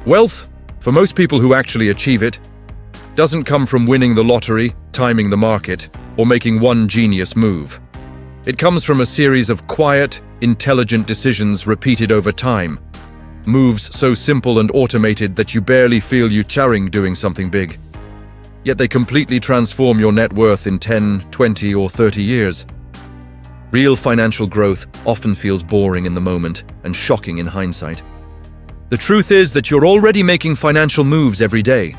Wealth, for most people who actually achieve it, doesn't come from winning the lottery, timing the market, or making one genius move. It comes from a series of quiet, intelligent decisions repeated over time. Moves so simple and automated that you barely feel you charring doing something big. Yet they completely transform your net worth in 10, 20, or 30 years. Real financial growth often feels boring in the moment and shocking in hindsight. The truth is that you're already making financial moves every day.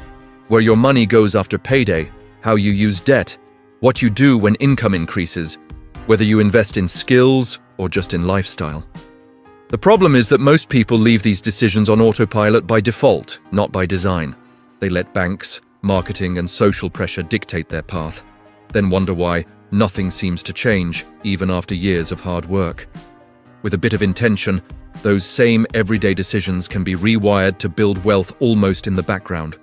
Where your money goes after payday, how you use debt, what you do when income increases, whether you invest in skills or just in lifestyle. The problem is that most people leave these decisions on autopilot by default, not by design. They let banks, marketing, and social pressure dictate their path, then wonder why nothing seems to change, even after years of hard work. With a bit of intention, those same everyday decisions can be rewired to build wealth almost in the background.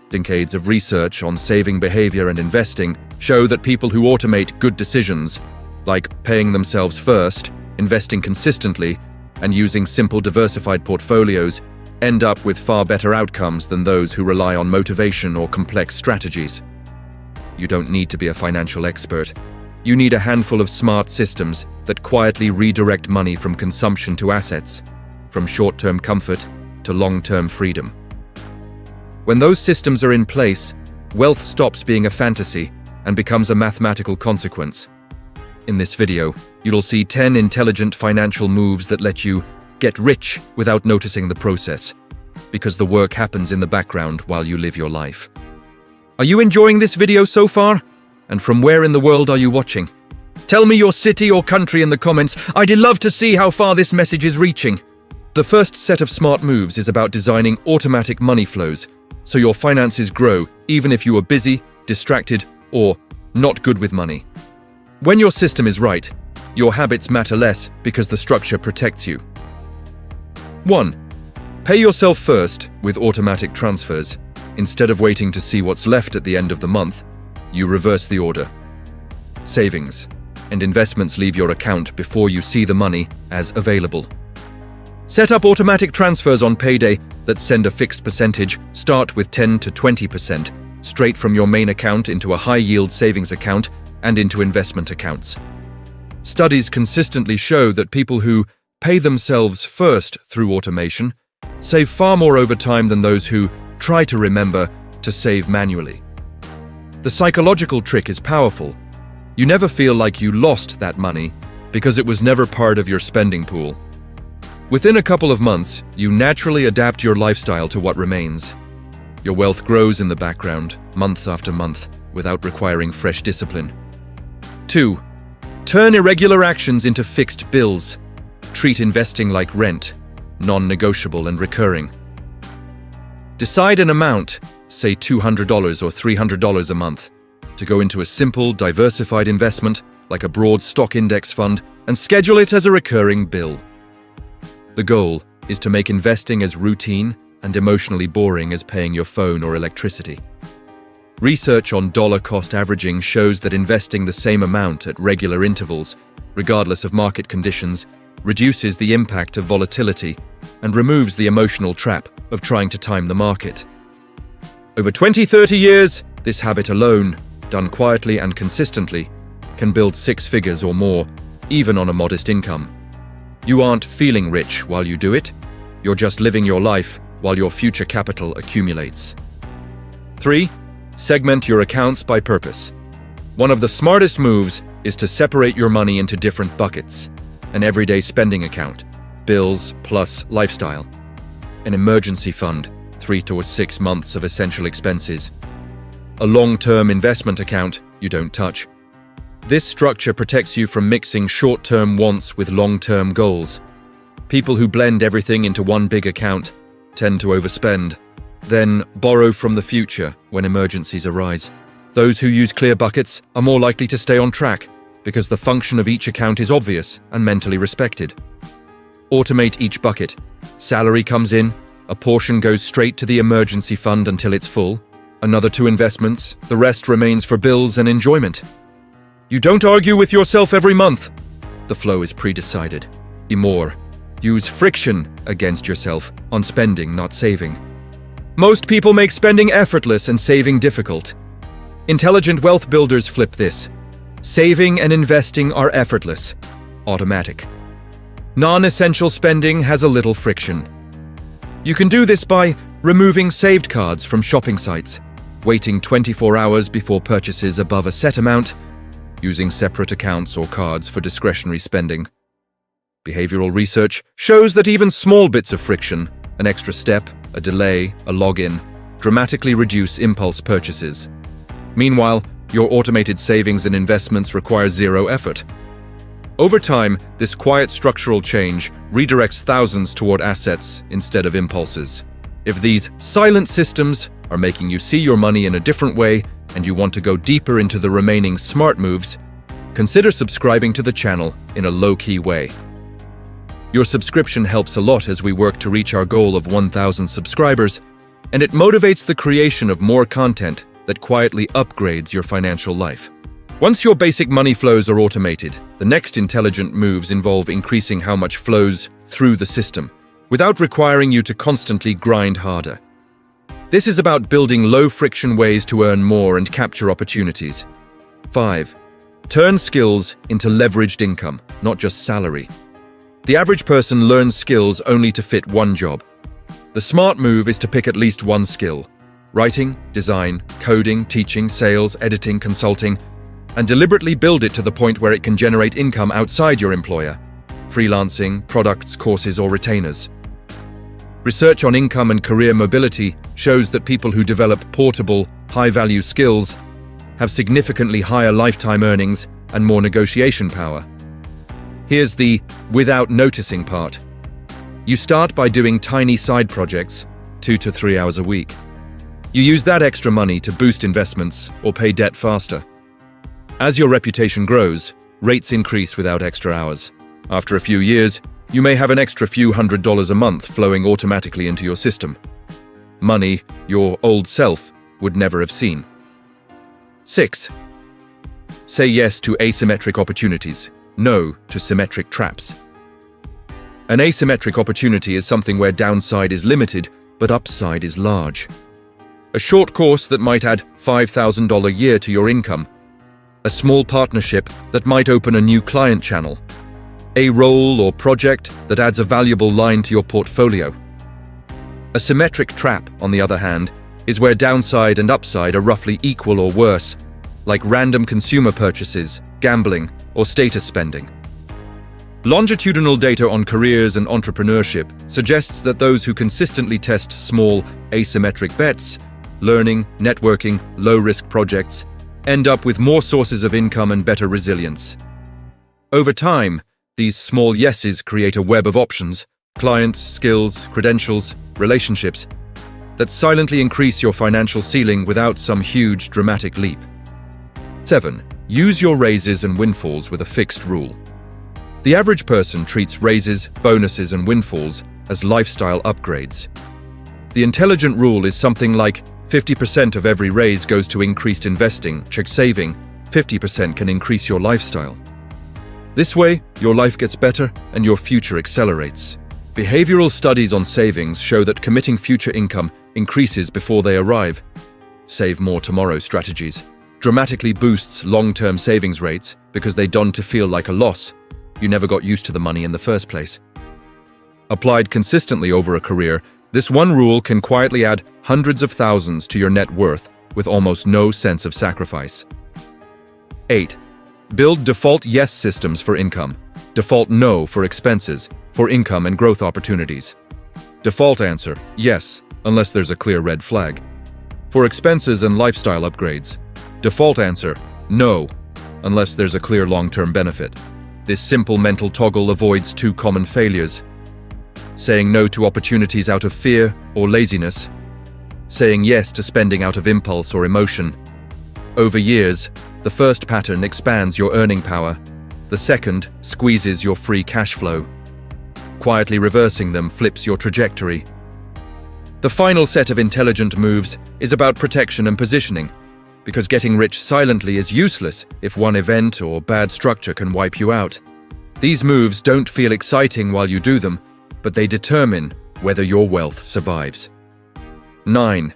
Decades of research on saving behavior and investing show that people who automate good decisions, like paying themselves first, investing consistently, and using simple diversified portfolios, end up with far better outcomes than those who rely on motivation or complex strategies. You don't need to be a financial expert. You need a handful of smart systems that quietly redirect money from consumption to assets, from short-term comfort to long-term freedom. When those systems are in place, wealth stops being a fantasy and becomes a mathematical consequence. In this video, you'll see 10 intelligent financial moves that let you get rich without noticing the process, because the work happens in the background while you live your life. Are you enjoying this video so far? And from where in the world are you watching? Tell me your city or country in the comments. I'd love to see how far this message is reaching. The first set of smart moves is about designing automatic money flows, so your finances grow even if you are busy, distracted, or not good with money. When your system is right, your habits matter less because the structure protects you. 1. Pay yourself first with automatic transfers. Instead of waiting to see what's left at the end of the month, you reverse the order. Savings and investments leave your account before you see the money as available. Set up automatic transfers on payday that send a fixed percentage, start with 10 to 20%, straight from your main account into a high-yield savings account and into investment accounts. Studies consistently show that people who pay themselves first through automation save far more over time than those who try to remember to save manually. The psychological trick is powerful. You never feel like you lost that money because it was never part of your spending pool. Within a couple of months, you naturally adapt your lifestyle to what remains. Your wealth grows in the background, month after month, without requiring fresh discipline. 2. Turn irregular actions into fixed bills. Treat investing like rent, non-negotiable and recurring. Decide an amount, say $200 or $300 a month, to go into a simple, diversified investment like a broad stock index fund and schedule it as a recurring bill. The goal is to make investing as routine and emotionally boring as paying your phone or electricity. Research on dollar cost averaging shows that investing the same amount at regular intervals, regardless of market conditions, reduces the impact of volatility and removes the emotional trap of trying to time the market. Over 20-30 years, this habit alone, done quietly and consistently, can build 6 figures or more, even on a modest income. You aren't feeling rich while you do it, you're just living your life while your future capital accumulates. 3. Segment your accounts by purpose. One of the smartest moves is to separate your money into different buckets. An everyday spending account, bills plus lifestyle. An emergency fund, 3 to 6 months of essential expenses. A long-term investment account you don't touch. This structure protects you from mixing short-term wants with long-term goals. People who blend everything into one big account tend to overspend, then borrow from the future when emergencies arise. Those who use clear buckets are more likely to stay on track because the function of each account is obvious and mentally respected. Automate each bucket. Salary comes in, a portion goes straight to the emergency fund until it's full, another to investments, the rest remains for bills and enjoyment. You don't argue with yourself every month. The flow is pre-decided. Be more. Use friction against yourself on spending, not saving. Most people make spending effortless and saving difficult. Intelligent wealth builders flip this. Saving and investing are effortless, automatic. Non-essential spending has a little friction. You can do this by removing saved cards from shopping sites, waiting 24 hours before purchases above a set amount, using separate accounts or cards for discretionary spending. Behavioral research shows that even small bits of friction, an extra step, a delay, a login, dramatically reduce impulse purchases. Meanwhile, your automated savings and investments require zero effort. Over time, this quiet structural change redirects thousands toward assets instead of impulses. If these silent systems are making you see your money in a different way and you want to go deeper into the remaining smart moves, consider subscribing to the channel in a low-key way. Your subscription helps a lot as we work to reach our goal of 1,000 subscribers, and it motivates the creation of more content that quietly upgrades your financial life. Once your basic money flows are automated, the next intelligent moves involve increasing how much flows through the system, without requiring you to constantly grind harder. This is about building low-friction ways to earn more and capture opportunities. 5. Turn skills into leveraged income, not just salary. The average person learns skills only to fit one job. The smart move is to pick at least one skill: writing, design, coding, teaching, sales, editing, consulting, and deliberately build it to the point where it can generate income outside your employer: freelancing, products, courses, or retainers. Research on income and career mobility shows that people who develop portable, high-value skills have significantly higher lifetime earnings and more negotiation power. Here's the without noticing part. You start by doing tiny side projects, 2 to 3 hours a week. You use that extra money to boost investments or pay debt faster. As your reputation grows, rates increase without extra hours. After a few years, you may have an extra few $100s a month flowing automatically into your system. Money your old self would never have seen. 6. Say yes to asymmetric opportunities, no to symmetric traps. An asymmetric opportunity is something where downside is limited, but upside is large. A short course that might add $5,000 a year to your income. A small partnership that might open a new client channel. A role or project that adds a valuable line to your portfolio. A symmetric trap, on the other hand, is where downside and upside are roughly equal or worse, like random consumer purchases, gambling, or status spending. Longitudinal data on careers and entrepreneurship suggests that those who consistently test small, asymmetric bets, learning, networking, low-risk projects, end up with more sources of income and better resilience. Over time, these small yeses create a web of options, clients, skills, credentials, relationships, that silently increase your financial ceiling without some huge, dramatic leap. 7. Use your raises and windfalls with a fixed rule. The average person treats raises, bonuses, and windfalls as lifestyle upgrades. The intelligent rule is something like 50% of every raise goes to increased investing, check saving, 50% can increase your lifestyle. This way, your life gets better and your future accelerates. Behavioral studies on savings show that committing future income increases before they arrive. Save more tomorrow strategies dramatically boosts long-term savings rates because they don't feel like a loss. You never got used to the money in the first place. Applied consistently over a career, this one rule can quietly add hundreds of thousands to your net worth with almost no sense of sacrifice. 8. Build default yes systems for income, default no for expenses, for income and growth opportunities. Default answer, yes, unless there's a clear red flag. For expenses and lifestyle upgrades. Default answer, no, unless there's a clear long-term benefit. This simple mental toggle avoids two common failures: saying no to opportunities out of fear or laziness, saying yes to spending out of impulse or emotion. Over years, the first pattern expands your earning power, the second squeezes your free cash flow. Quietly reversing them flips your trajectory. The final set of intelligent moves is about protection and positioning, because getting rich silently is useless if one event or bad structure can wipe you out. These moves don't feel exciting while you do them, but they determine whether your wealth survives. 9.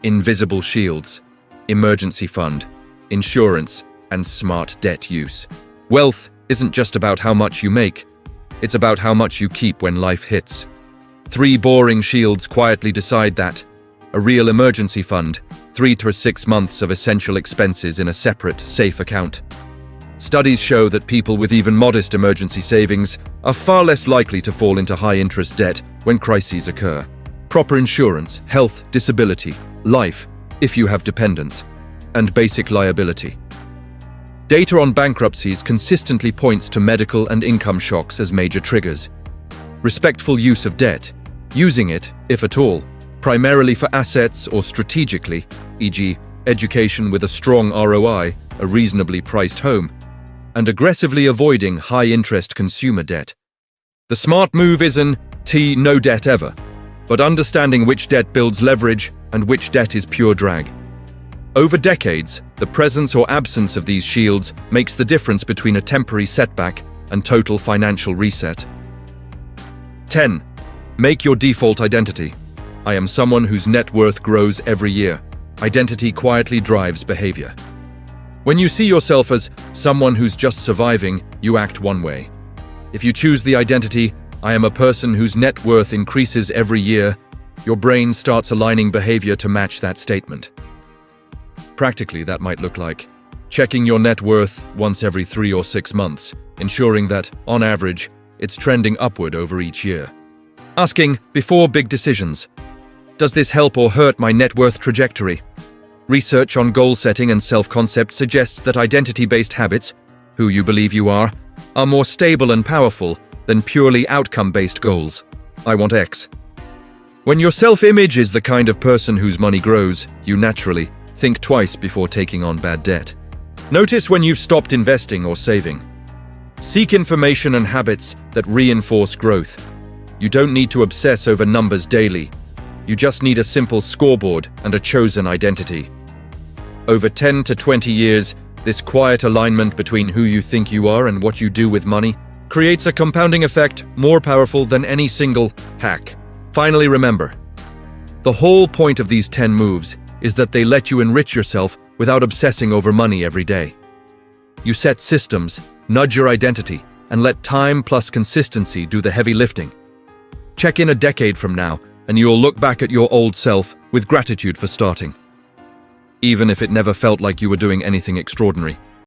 Invisible shields, emergency fund, insurance, and smart debt use. Wealth isn't just about how much you make, it's about how much you keep when life hits. 3 boring shields quietly decide that. A real emergency fund, 3 to 6 months of essential expenses in a separate, safe account. Studies show that people with even modest emergency savings are far less likely to fall into high-interest debt when crises occur. Proper insurance, health, disability, life, if you have dependents, and basic liability. Data on bankruptcies consistently points to medical and income shocks as major triggers. Respectful use of debt, using it, if at all, primarily for assets or strategically, e.g., education with a strong ROI, a reasonably priced home, and aggressively avoiding high-interest consumer debt. The smart move isn't no debt ever, but understanding which debt builds leverage and which debt is pure drag. Over decades, the presence or absence of these shields makes the difference between a temporary setback and total financial reset. 10. Make your default identity. I am someone whose net worth grows every year. Identity quietly drives behavior. When you see yourself as someone who's just surviving, you act one way. If you choose the identity, I am a person whose net worth increases every year, your brain starts aligning behavior to match that statement. Practically, that might look like checking your net worth once every 3 or 6 months, ensuring that, on average, it's trending upward over each year. Asking, before big decisions, does this help or hurt my net worth trajectory? Research on goal setting and self-concept suggests that identity-based habits, who you believe you are more stable and powerful than purely outcome-based goals. I want X. When your self-image is the kind of person whose money grows, you naturally think twice before taking on bad debt. Notice when you've stopped investing or saving. Seek information and habits that reinforce growth. You don't need to obsess over numbers daily. You just need a simple scoreboard and a chosen identity. Over 10 to 20 years, this quiet alignment between who you think you are and what you do with money creates a compounding effect more powerful than any single hack. Finally, remember, the whole point of these 10 moves is that they let you enrich yourself without obsessing over money every day. You set systems, nudge your identity, and let time plus consistency do the heavy lifting. Check in a decade from now, and you'll look back at your old self with gratitude for starting. Even if it never felt like you were doing anything extraordinary.